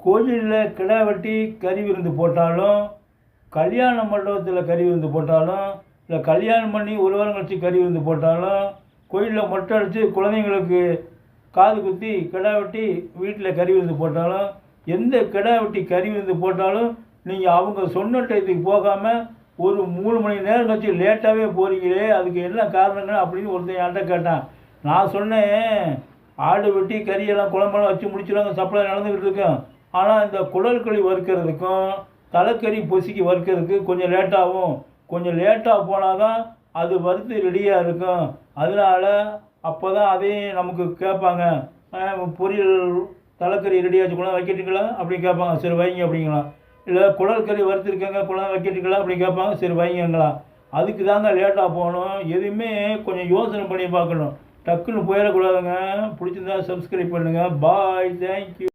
கோயிலில் கிடா வெட்டி கறி விருந்து போட்டாலும், கல்யாண மண்டபத்தில் கறி விருந்து போட்டாலும், இல்லை கல்யாணம் பண்ணி ஒரு வாரம் கழிச்சு கறி விருந்து போட்டாலும், கோயிலில் மொட்டை அடித்து குழந்தைங்களுக்கு காது குத்தி கிடா வெட்டி வீட்டில் கறி விருந்து போட்டாலும், எந்த கிடா வெட்டி கறி விருந்து போட்டாலும் நீங்கள் அவங்க சொன்ன டயத்துக்கு போகாமல் ஒரு 3 மணி நேரம் கழிச்சு லேட்டாகவே போகிறீங்களே, அதுக்கு என்ன காரணங்க அப்படின்னு ஒருத்தன் என்கிட்ட கேட்டான். நான் சொன்னேன், ஆடு வெட்டி கறியெல்லாம் குழம்பெல்லாம் வச்சு முடிச்சுடுவாங்க, சப்ளை நடந்துக்கிட்டு இருக்கோம். ஆனால் இந்த குடல் களி வறுக்கிறதுக்கும் தலைக்கறி பொசுக்கி வறுக்கிறதுக்கு கொஞ்சம் லேட்டாகும். கொஞ்சம் லேட்டாக போனால் தான் அது வறுத்து ரெடியாக இருக்கும். அதனால் அப்போ தான் அதையும் நமக்கு கேட்பாங்க, பொரியல் தலைக்கறி ரெடியாச்சு கொண்டாந்து வைக்கட்டுங்களா அப்படின்னு கேட்பாங்க. சரி வைங்க அப்படிங்களா. இல்லை குடல் கறி வறுத்துருக்கங்க கொண்டாந்து வைக்கட்டுங்களா அப்படின்னு கேட்பாங்க. சரி வைங்கங்களா. அதுக்கு தாங்க லேட்டாக போகணும். எதுவுமே கொஞ்சம் யோசனை பண்ணி பார்க்கணும். டக்குன்னு போயிடக்கூடாதுங்க. பிடிச்சிருந்தா சப்ஸ்கிரைப் பண்ணுங்கள். பாய், தேங்க்யூ.